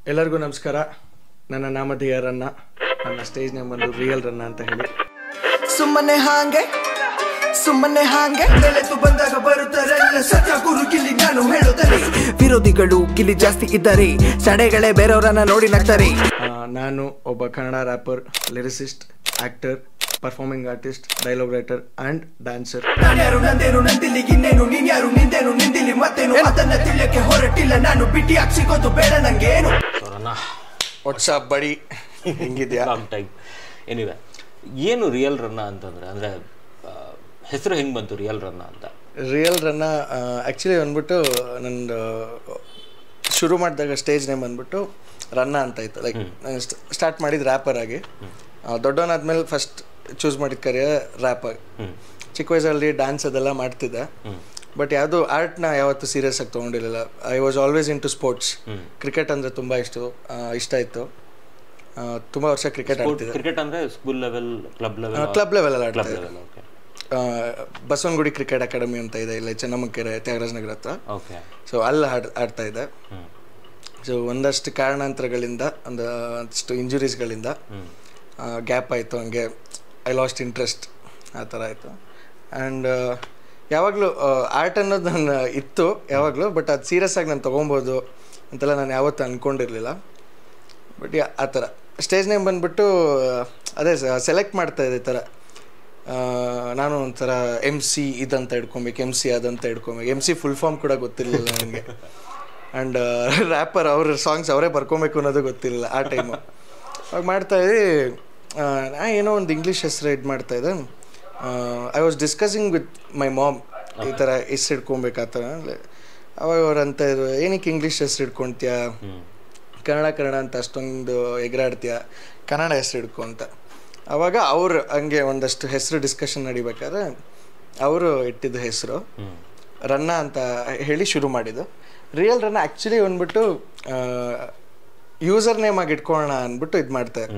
ಎಲ್ಲರಿಗೂ ನಮಸ್ಕಾರ. ನನ್ನ ನಾಮಧೇಯ ರನ್ನ, ನನ್ನ ಸ್ಟೇಜ್ ನೇಮ್ ಬಂದು ರಿಯಲ್ ರನ್ನ ಅಂತ ಹೇಳಿ. ಸುಮ್ಮನೆ ಹಾಂಗೆ ಬೆಳೆದು ಬಂದಾಗ ಬರುತ್ತಾರಲ್ಲ ಸತ್ಯ ಗುರು ಗಿಲ್ಲಿ ನಾನು ಹೇಳುತ್ತೇನೆ. ವಿರೋಧಿಗಳು ಗಿಲ್ಲಿ ಜಾಸ್ತಿ ಇದ್ದಾರೆ, ಸಡೆಗಳೇ ಬೇರೆಯವರನ್ನ ನೋಡಿ ನಗ್ತಾರೆ. ನಾನು ಒಬ್ಬ Kannada rapper, lyricist, actor, performing artist, dialogue writer and dancer. ನಾನ್ಯಾರು ನಂದೇನು ನಂದಿಲ್ಲಿ ಇನ್ನೇನು, ನೀನ್ಯಾರು ನಿಂದೇನು ನಿಂದಿಲ್ಲಿ ಮತ್ತೇನು ಅದನ್ನ ತಿಳಿಯಕ್ಕೆ ಹೊರಟಿಲ್ಲ ನಾನು. ಬಿಟ್ಟಿ ಹಾಕ್ಸಿಗೋದು ಬೇಡ ನಂಗೇನು. ವಾಟ್ಸಾಪ್ ಬಡಿ ಹೆಂಗಿದ್ಯಾ? ಏನಿವೆ ಏನು ರಿಯಲ್ ರನ್ನ ಅಂತಂದ್ರೆ ಅಂದ್ರೆ ಹೆಸರು ಹೆಂಗೆ ಬಂತು ರಿಯಲ್ ರನ್ನ ಅಂತ? ರಿಯಲ್ ರನ್ನ ಆ್ಯಕ್ಚುಲಿ ಬಂದ್ಬಿಟ್ಟು ನಂದು ಶುರು ಮಾಡಿದಾಗ ಸ್ಟೇಜ್ ನೇಮ್ ಬಂದ್ಬಿಟ್ಟು ರನ್ನ ಅಂತ ಇತ್ತು. ಲೈಕ್ ನಾನು ಸ್ಟಾರ್ಟ್ ಮಾಡಿದ್ದು ರ್ಯಾಪರ್ ಆಗಿ. ದೊಡ್ಡವನಾದ್ಮೇಲೆ ಫಸ್ಟ್ ಚೂಸ್ ಮಾಡಿದ ಕರಿಯರ್ ರ್ಯಾಪರ್. ಚಿಕ್ಕ ವಯಸ್ಸಲ್ಲಿ ಡ್ಯಾನ್ಸ್ ಅದೆಲ್ಲ ಮಾಡ್ತಿದ್ದೆ, ಬಟ್ ಯಾವುದು ಆರ್ಟ್ನ ಯಾವತ್ತೂ ಸೀರಿಯಸ್ ಆಗಿ ತೊಗೊಂಡಿರಲಿಲ್ಲ. I was always into sports. Cricket ಅಂದರೆ ತುಂಬ ಇಷ್ಟ ಇತ್ತು. ತುಂಬ ವರ್ಷ ಕ್ರಿಕೆಟ್ ಆಡ್ತಿದ್ದೆ. ಕ್ರಿಕೆಟ್ ಅಂದರೆ ಸ್ಕೂಲ್ ಲೆವೆಲ್, ಕ್ಲಬ್ ಲೆವೆಲ್ ಆಡ್ತಿದ್ದೆ. ಬಸವನಗುಡಿ ಕ್ರಿಕೆಟ್ ಅಕಾಡೆಮಿ ಅಂತ ಇದೆ ಇಲ್ಲ ಚೆನ್ನಮಕೆರೆ, ತ್ಯಾಗರಾಜ ನಗರ ಹತ್ರ. ಸೊ ಅಲ್ಲಿ ಆಡ್ತಾ ಇದ್ದೆ. ಸೊ ಒಂದಷ್ಟು ಕಾರಣಾಂತರಗಳಿಂದ, ಒಂದಷ್ಟು ಇಂಜುರೀಸ್ಗಳಿಂದ ಗ್ಯಾಪ್ ಆಯಿತು. ಹಂಗೆ ಐ ಲಾಸ್ಟ್ ಇಂಟ್ರೆಸ್ಟ್, ಆ ಥರ ಆಯಿತು. ಆ್ಯಂಡ್ ಯಾವಾಗಲೂ ಆರ್ಟ್ ಅನ್ನೋದು ನಾನು ಇತ್ತು ಯಾವಾಗಲೂ, ಬಟ್ ಅದು ಸೀರಿಯಸ್ ಆಗಿ ನಾನು ತೊಗೊಬೋದು ಅಂತೆಲ್ಲ ನಾನು ಯಾವತ್ತೂ ಅಂದ್ಕೊಂಡಿರಲಿಲ್ಲ. ಬಟ್ ಆ ಥರ ಸ್ಟೇಜ್ ನೇಮ್ ಬಂದುಬಿಟ್ಟು ಅದೇ ಸೆಲೆಕ್ಟ್ ಮಾಡ್ತಾಯಿದ್ದೆ. ಈ ಥರ ನಾನು ಒಂಥರ MC ಇದಂತ ಹಿಡ್ಕೊಬೇಕು, MC ಅದಂತ ಹಿಡ್ಕೊಬೇಕು. MC ಫುಲ್ ಫಾರ್ಮ್ ಕೂಡ ಗೊತ್ತಿರಲಿಲ್ಲ ನನಗೆ. ಆ್ಯಂಡ್ ರ್ಯಾಪರ್ ಅವ್ರ ಸಾಂಗ್ಸ್ ಅವರೇ ಬರ್ಕೊಬೇಕು ಅನ್ನೋದು ಗೊತ್ತಿರಲಿಲ್ಲ ಆ ಟೈಮು. ಅವಾಗ ಮಾಡ್ತಾಯಿದ್ದೆ. ಏನೋ ಒಂದು ಇಂಗ್ಲೀಷ್ ಹೆಸರು ಇದು ಮಾಡ್ತಾಯಿದ್ದೆ. I was discussing with my mom, ಈ ಥರ ಹೆಸ್ರು ಹಿಡ್ಕೊಬೇಕು ಆ ಥರ. ಅವಾಗ ಅವ್ರು ಅಂತ ಇದ್ರು, ಏನಕ್ಕೆ ಇಂಗ್ಲೀಷ್ ಹೆಸ್ರು ಹಿಡ್ಕೊಳ್ತೀಯ, ಕನ್ನಡ ಅಂತ ಅಷ್ಟೊಂದು ಎಗರಾಡ್ತೀಯ, ಕನ್ನಡ ಹೆಸ್ರು ಹಿಡ್ಕೊ ಅಂತ. ಆವಾಗ ಅವರು ಹಂಗೆ ಒಂದಷ್ಟು ಹೆಸರು ಡಿಸ್ಕಷನ್ ನಡಿಬೇಕಾದ್ರೆ ಅವರು ಇಟ್ಟಿದ್ದು ಹೆಸರು ರನ್ನ ಅಂತ ಹೇಳಿ ಶುರು ಮಾಡಿದ್ದು. ರಿಯಲ್ ರನ್ನ ಆ್ಯಕ್ಚುಲಿ ಬಂದ್ಬಿಟ್ಟು ಯೂಸರ್ ನೇಮ್ ಆಗಿ ಇಟ್ಕೊಳ್ಳೋಣ ಅಂದ್ಬಿಟ್ಟು ಇದು ಮಾಡ್ತಾರೆ.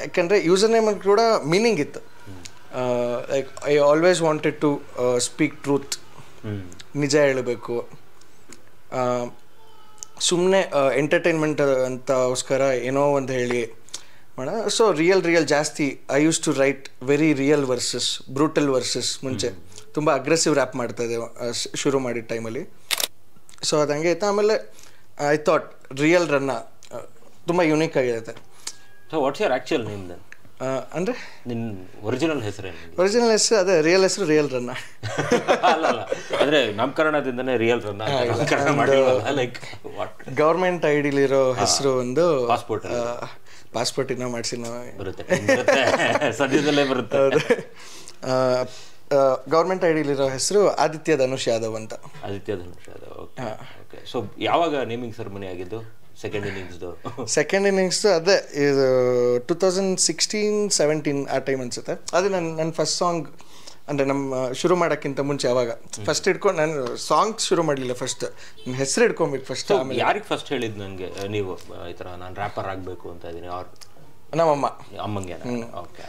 ಯಾಕಂದರೆ ಯೂಸರ್ ನೇಮ್ ಕೂಡ ಮೀನಿಂಗ್ ಇತ್ತು. Like I always wanted to speak truth, ನಿಜ ಹೇಳಬೇಕು. ಸುಮ್ಮನೆ ಎಂಟರ್ಟೈನ್ಮೆಂಟ್ ಅಂತಗೋಸ್ಕರ ಏನೋ ಒಂದು ಹೇಳಿ ಮಾಡೋಣ. ಸೊ ರಿಯಲ್ ಜಾಸ್ತಿ I use to write very real verses, brutal verses. ಮುಂಚೆ ತುಂಬ ಅಗ್ರೆಸಿವ್ ರ್ಯಾಪ್ ಮಾಡ್ತಾಯಿದ್ದೆ ಶುರು ಮಾಡಿದ ಟೈಮಲ್ಲಿ. ಸೊ ಅದು ಹಂಗೆ ಇತ್ತು. ಆಮೇಲೆ ಐ ಥಾಟ್ ರಿಯಲ್ ರನ್ನ ತುಂಬ ಯೂನಿಕ್ ಆಗಿರುತ್ತೆ. So what's your actual name then? ಅಂದರೆ ನಿನ್ನ ಒರಿಜಿನಲ್ ಹೆಸರೇನು? ಒರಿಜಿನಲ್ ಹೆಸರು ಅದೇ ರಿಯಲ್ ಹೆಸರು ರಿಯಲ್ ರನ್ನ. ಅಲ್ಲ ಅಂದರೆ ನಾಮಕರಣದಿಂದನೇ ರಿಯಲ್ ರನ್ನ ಲೈಕ್ ಗೌರ್ಮೆಂಟ್ ಐಡಿಲಿರೋ ಹೆಸರು ಒಂದು ಪಾಸ್ಪೋರ್ಟ್ ಇನ್ನೂ ಮಾಡಿಸಿ ನಾವು ಬರುತ್ತೆ, ಸದ್ಯದಲ್ಲೇ ಬರುತ್ತೆ. ಗೌರ್ಮೆಂಟ್ ಐಡಿಲಿರೋ ಹೆಸರು ಆದಿತ್ಯ ಧನುಷ್ ಯಾದವ್ ಅಂತ. ಆದಿತ್ಯ ಧನುಷ್ ಯಾದವ್. ಓಕೆ. ಸೊ ಯಾವಾಗ ನೇಮಿಂಗ್ ಸೆರೆಮನಿ ಆಗಿದ್ದು? ಸೆಕೆಂಡ್ ಇನ್ನಿಂಗ್ಸ್ದು ಅದೇ ಇದು 2016-17 ಆ ಟೈಮ್ ಅನ್ಸುತ್ತೆ. ಅದೇ ನನ್ನ ಫಸ್ಟ್ ಸಾಂಗ್ ಅಂದರೆ ನಮ್ಮ ಶುರು ಮಾಡೋಕ್ಕಿಂತ ಮುಂಚೆ ಅವಾಗ ಫಸ್ಟ್ ಹಿಡ್ಕೊಂಡು ನಾನು ಸಾಂಗ್ ಶುರು ಮಾಡಲಿಲ್ಲ. ಫಸ್ಟ್ ನನ್ನ ಹೆಸರು ಹಿಡ್ಕೊಬೇಕು ಫಸ್ಟ್. ಆಮೇಲೆ ಯಾರಿಗೆ ಫಸ್ಟ್ ಹೇಳಿದ್ದು ನನಗೆ ನೀವು ಈ ಥರ ನಾನು ರ್ಯಾಪರ್ ಆಗಬೇಕು ಅಂತ ಇದ್ದೀನಿ? ಅವ್ರು ನಮ್ಮಮ್ಮ ಅಮ್ಮಂಗೆ. ಓಕೆ.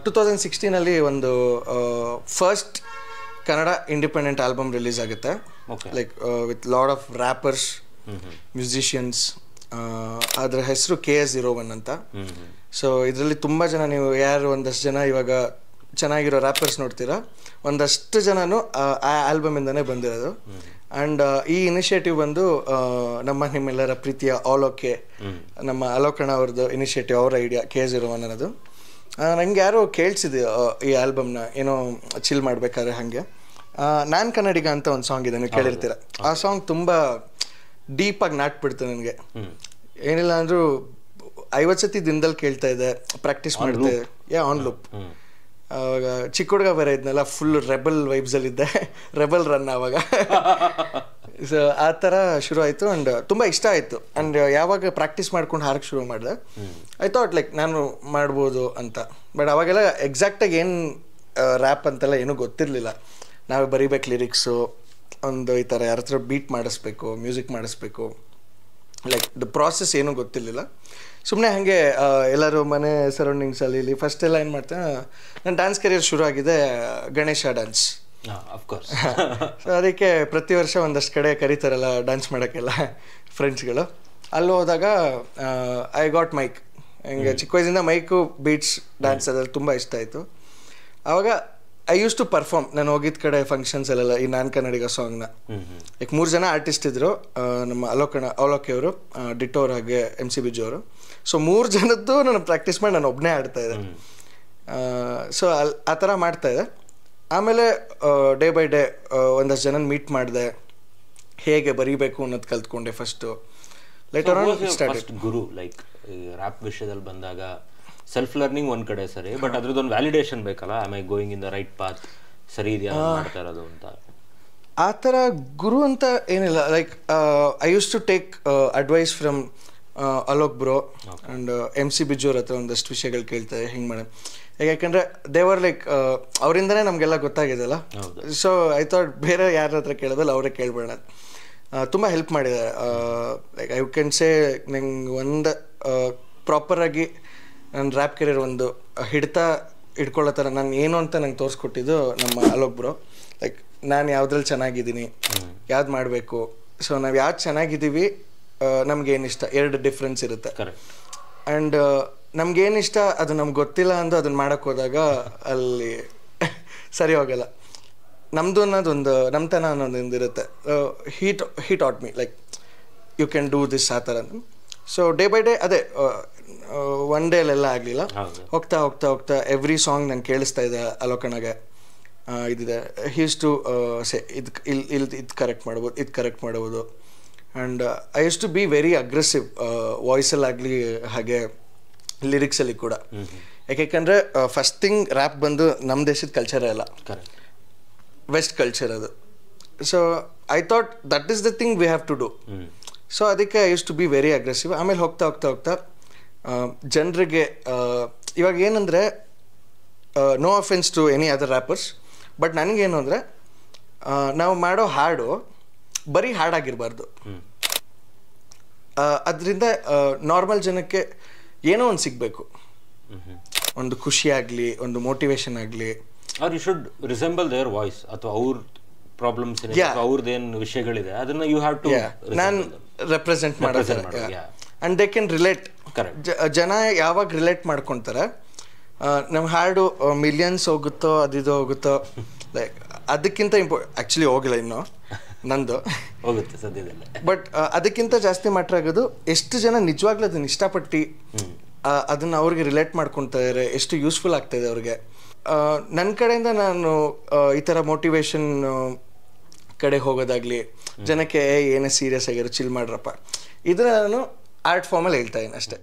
2016 ಒಂದು first Kannada independent album release ಆಗುತ್ತೆ. Like with lot of rappers, musicians. ಅದರ ಹೆಸರು KS01 ಅಂತ. ಸೊ ಇದರಲ್ಲಿ ತುಂಬ ಜನ, ನೀವು ಯಾರು ಒಂದಷ್ಟು ಜನ ಇವಾಗ ಚೆನ್ನಾಗಿರೋ ರ್ಯಾಪರ್ಸ್ ನೋಡ್ತೀರಾ, ಒಂದಷ್ಟು ಜನನು ಆ ಆಲ್ಬಮಿಂದನೇ ಬಂದಿರೋದು. ಆ್ಯಂಡ್ ಈ ಇನಿಷಿಯೇಟಿವ್ ಬಂದು ನಿಮ್ಮೆಲ್ಲರ ಪ್ರೀತಿಯ ಆಲೋಕೆ, ನಮ್ಮ ಅಲೋಕಣ ಅವ್ರದ್ದು ಇನಿಷಿಯೇಟಿವ್, ಅವರ ಐಡಿಯಾ KS01 ಅನ್ನೋದು. ನನಗೆ ಯಾರೋ ಕೇಳಿಸಿದೆ ಈ ಆಲ್ಬಮ್ನ, ಏನೋ ಚಿಲ್ ಮಾಡಬೇಕಾದ್ರೆ ಹಾಗೆ. ನಾನು ಕನ್ನಡಿಗ ಅಂತ ಒಂದು ಸಾಂಗ್ ಇದೆ, ನೀವು ಕೇಳಿರ್ತೀರ. ಆ ಸಾಂಗ್ ತುಂಬ ಡೀಪಾಗಿ ನಾಟ್ಬಿಡ್ತು ನನಗೆ. ಏನಿಲ್ಲ ಅಂದರೂ 50 ಸತಿ ದಿನದಲ್ಲಿ ಕೇಳ್ತಾ ಇದ್ದೆ, ಪ್ರಾಕ್ಟೀಸ್ ಮಾಡ್ತಾ ಇದ್ದೆ. On loop. ಅವಾಗ ಚಿಕ್ಕ ಹುಡುಗ ಬೇರೆ ಇದ್ನಲ್ಲ, ಫುಲ್ ರೆಬಲ್ ವೈಬ್ಸಲ್ಲಿದ್ದೆ. ರೆಬಲ್ ರನ್ ಆವಾಗ. ಸೊ ಆ ಥರ ಶುರು ಆಯಿತು. ಆ್ಯಂಡ್ ತುಂಬ ಇಷ್ಟ ಆಯಿತು. ಆ್ಯಂಡ್ ಯಾವಾಗ ಪ್ರಾಕ್ಟೀಸ್ ಮಾಡ್ಕೊಂಡು ಹಾರಕ್ಕೆ ಶುರು ಮಾಡಿದೆ, ಐ ಥಾಟ್ ಲೈಕ್ ನಾನು ಮಾಡ್ಬೋದು ಅಂತ. ಬಟ್ ಅವಾಗೆಲ್ಲ ಎಕ್ಸಾಕ್ಟಾಗಿ ಏನು ರ್ಯಾಪ್ ಅಂತೆಲ್ಲ ಏನೂ ಗೊತ್ತಿರಲಿಲ್ಲ. ನಾವು ಬರೀಬೇಕು ಲಿರಿಕ್ಸು, ಒಂದು ಈ ಥರ ಯಾರ ಹತ್ರ ಬೀಟ್ ಮಾಡಿಸ್ಬೇಕು, ಮ್ಯೂಸಿಕ್ ಮಾಡಿಸ್ಬೇಕು, ಲೈಕ್ ದ ಪ್ರಾಸೆಸ್ ಏನೂ ಗೊತ್ತಿರಲಿಲ್ಲ. ಸುಮ್ಮನೆ ಹಾಗೆ ಎಲ್ಲರೂ ಮನೆ ಸರೌಂಡಿಂಗ್ಸಲ್ಲಿ ಇಲ್ಲಿ ಫಸ್ಟ್ ಎಲ್ಲ ಏನು ಮಾಡ್ತೇನೆ, ನನ್ನ ಡ್ಯಾನ್ಸ್ ಕರಿಯರ್ ಶುರು ಆಗಿದೆ ಗಣೇಶ ಡ್ಯಾನ್ಸ್. ಸೊ ಅದಕ್ಕೆ ಪ್ರತಿ ವರ್ಷ ಒಂದಷ್ಟು ಕಡೆ ಕರೀತಾರಲ್ಲ ಡ್ಯಾನ್ಸ್ ಮಾಡೋಕ್ಕೆಲ್ಲ ಫ್ರೆಂಡ್ಸ್ಗಳು. ಅಲ್ಲಿ ಹೋದಾಗ ಐ ಗಾಟ್ ಮೈಕ್. ಹಿಂಗೆ ಚಿಕ್ಕ ವಯಸ್ಸಿಂದ ಮೈಕು, ಬೀಟ್ಸ್, ಡ್ಯಾನ್ಸ್ ಅದ್ರಲ್ಲಿ ತುಂಬ ಇಷ್ಟ ಆಯಿತು. ಆವಾಗ ಐ ಯೂಸ್ ಟು ಪರ್ಫಾರ್ಮ್. ನಾನು ಹೋಗಿದ್ದ ಕಡೆ ಫಂಕ್ಷನ್ಸಲ್ಲೆಲ್ಲ ಈ ನಾನು ಕನ್ನಡಿಗ ಸಾಂಗ್ನ. ಲೈಕ್ 3 ಜನ ಆರ್ಟಿಸ್ಟ್ ಇದ್ದರು, ನಮ್ಮ ಅಲೋಕ್ ಅವರು, ಡಿಟೋರ್ ಹಾಗೆ MC ಬಿಜು ಅವರು. ಸೊ 3 ಜನದ್ದು ನಾನು ಪ್ರಾಕ್ಟೀಸ್ ಮಾಡಿ ನಾನು ಒಬ್ಬನೇ ಆಡ್ತಾಯಿದ್ದೆ. ಸೊ ಆ ಥರ ಮಾಡ್ತಾಯಿದ್ದೆ. ಆಮೇಲೆ ಡೇ ಬೈ ಡೇ ಒಂದಷ್ಟು ಜನ ಮೀಟ್ ಮಾಡಿದೆ, ಹೇಗೆ ಬರೀಬೇಕು ಅನ್ನೋದು ಕಲ್ತ್ಕೊಂಡೆ ಫಸ್ಟು. ಲೇಟರ್ ಫಸ್ಟ್ ಗುರು ಲೈಕ್ ರ್ಯಾಪ್ ವಿಷಯದಲ್ಲಿ ಬಂದಾಗ ಸೆಲ್ಫ್ ಲರ್ನಿಂಗ್ ಒಂದ್ ಕಡೆ ಸರಿ, ಬಟ್ ಅದ್ರದ್ದೊಂದು ವ್ಯಾಲಿಡೇಷನ್ ಬೇಕಲ್ಲ, ಆಮೇಲೆ going in the right path, ಸರಿ ಇದೆಯಾ ಮಾಡ್ತಾ ಇರೋದು ಅಂತ. ಆ ಥರ ಗುರು ಅಂತ ಏನಿಲ್ಲ. Like I use to take advice from Alok bro and MC Biju ಅವ್ರ ಹತ್ರ ಒಂದಷ್ಟು ವಿಷಯಗಳು ಕೇಳ್ತಾರೆ ಹಿಂಗೆ ಮಾಡಿ. ಯಾಕೆಂದರೆ ದೇವರ್ ಲೈಕ್ ಅವರಿಂದನೇ ನಮಗೆಲ್ಲ ಗೊತ್ತಾಗಿದೆಯಲ್ಲ. ಸೊ ಐ ಥಾಟ್ ಬೇರೆ ಯಾರ ಹತ್ರ ಕೇಳೋದಲ್ಲ, ಅವರೇ ಕೇಳ್ಬೇಡ. ತುಂಬ ಹೆಲ್ಪ್ ಮಾಡಿದ್ದಾರೆ. ಲೈಕ್ ಐ ಕ್ಯಾನ್ ಸೇ ನಂಗೆ ಒಂದು ಪ್ರಾಪರಾಗಿ ನನ್ನ ರ್ಯಾಪ್ ಕೆರಿಯರ್ ಒಂದು ಹಿಡ್ಕೊಳ್ಳೋ ಥರ ನಾನು ಏನು ಅಂತ ನಂಗೆ ತೋರಿಸ್ಕೊಟ್ಟಿದ್ದು ನಮ್ಮ ಅಲೋಕ್ ಬ್ರೋ. ಲೈಕ್ ನಾನು ಯಾವುದ್ರಲ್ಲಿ ಚೆನ್ನಾಗಿದ್ದೀನಿ, ಯಾವ್ದು ಮಾಡಬೇಕು. ಸೊ ನಾವು ಯಾವ್ದು ಚೆನ್ನಾಗಿದ್ದೀವಿ, ನಮಗೇನು ಇಷ್ಟ, 2 ಡಿಫ್ರೆನ್ಸ್ ಇರುತ್ತೆ. ಆ್ಯಂಡ್ ನಮ್ಗೇನು ಇಷ್ಟ ಅದು ನಮ್ಗೆ ಗೊತ್ತಿಲ್ಲ ಅಂದು ಅದನ್ನು ಮಾಡೋಕ್ಕೆ ಹೋದಾಗ ಅಲ್ಲಿ ಸರಿ ಹೋಗಲ್ಲ. ನಮ್ಮದು ಅನ್ನೋದೊಂದು ನಮ್ಮತನ ಅನ್ನೋದೊಂದು ಇರುತ್ತೆ. He taught me like you can do this ಆ ಥರ. ಸೊ ಡೇ ಬೈ ಡೇ ಅದೇ ಒನ್ ಡೇಲೆಲ್ಲ ಆಗಲಿಲ್ಲ. ಹೋಗ್ತಾ ಹೋಗ್ತಾ ಹೋಗ್ತಾ ಎವ್ರಿ ಸಾಂಗ್ ನಾನು ಕೇಳಿಸ್ತಾ ಇದ್ದೆ ಅಲೋಕಣ್ಣಗೆ. ಇದಿದೆ ಹೀಸ್ ಟು ಸೇ ಇದು ಕರೆಕ್ಟ್ ಮಾಡ್ಬೋದು, ಇದು ಕರೆಕ್ಟ್ ಮಾಡ್ಬೋದು. And I use to be very aggressive ವಾಯ್ಸಲ್ಲಾಗಲಿ ಹಾಗೆ ಲಿರಿಕ್ಸಲ್ಲಿ ಕೂಡ. ಯಾಕೆಂದರೆ ಫಸ್ಟ್ ಥಿಂಗ್ ರ್ಯಾಪ್ ಬಂದು ನಮ್ಮ ದೇಶದ ಕಲ್ಚರೇ ಅಲ್ಲ, ವೆಸ್ಟ್ ಕಲ್ಚರ್ ಅದು. So I thought that is the thing we have to do. So ಅದಕ್ಕೆ I use to be very aggressive. ಆಮೇಲೆ ಹೋಗ್ತಾ ಹೋಗ್ತಾ ಹೋಗ್ತಾ ಜನರಿಗೆ ಇವಾಗ ಏನಂದರೆ no offence to any other rappers, but ನನಗೇನು ಅಂದರೆ ನಾವು ಮಾಡೋ ಹಾಡು ಬರೀ ಹಾಡಾಗಿರಬಾರ್ದು. ಅದರಿಂದ ನಾರ್ಮಲ್ ಜನಕ್ಕೆ ಏನೋ ಒಂದು ಸಿಗಬೇಕು, ಒಂದು ಖುಷಿ ಆಗಲಿ, ಒಂದು ಮೋಟಿವೇಶನ್ ಆಗಲಿ. Are you should resemble their voice, ಅಥವಾ ಅವ್ರ ಪ್ರಾಬ್ಲಮ್ಸ್ ಅವ್ರದ್ದೇನು ವಿಷಯಗಳಿದೆ ಅದನ್ನ ಯು ಹ್ಯಾವ್ ಟು ನಾನು ರೆಪ್ರೆಸೆಂಟ್ ಮಾಡ್ತಾರೆ. And they can relate. ಜನ ಯಾವಾಗ ರಿಲೇಟ್ ಮಾಡ್ಕೊತಾರೆ, ನಮ್ಮ ಹಾಡು ಮಿಲಿಯನ್ಸ್ ಹೋಗುತ್ತೋ ಅದಿದು ಹೋಗುತ್ತೋ, ಲೈಕ್ ಅದಕ್ಕಿಂತ ಆ್ಯಕ್ಚುಲಿ ಹೋಗಿಲ್ಲ ಇನ್ನೂ ನಂದು ಹೋಗುತ್ತೆ ಸದ್ಯದಲ್ಲೇ. ಬಟ್ ಅದಕ್ಕಿಂತ ಜಾಸ್ತಿ ಮ್ಯಾಟ್ರ್ ಆಗೋದು ಎಷ್ಟು ಜನ ನಿಜವಾಗ್ಲೂ ಅದನ್ನ ಇಷ್ಟಪಟ್ಟು ಅದನ್ನು ಅವ್ರಿಗೆ ರಿಲೇಟ್ ಮಾಡ್ಕೊತಾರೆ, ಎಷ್ಟು ಯೂಸ್ಫುಲ್ ಆಗ್ತಾಯಿದೆ ಅವ್ರಿಗೆ. ನನ್ನ ಕಡೆಯಿಂದ ನಾನು ಈ ಥರ ಮೋಟಿವೇಶನ್ ಕಡೆ ಹೋಗೋದಾಗಲಿ, ಜನಕ್ಕೆ ಏನೇ ಸೀರಿಯಸ್ ಆಗಿರೋ ಚಿಲ್ ಮಾಡ್ರಪ್ಪ, ಇದನ್ನು ನಾನು ಆರ್ಟ್ ಫಾರ್ಮಲ್ಲಿ ಹೇಳ್ತಾ ಇದ್ದೀನಿ ಅಷ್ಟೇ.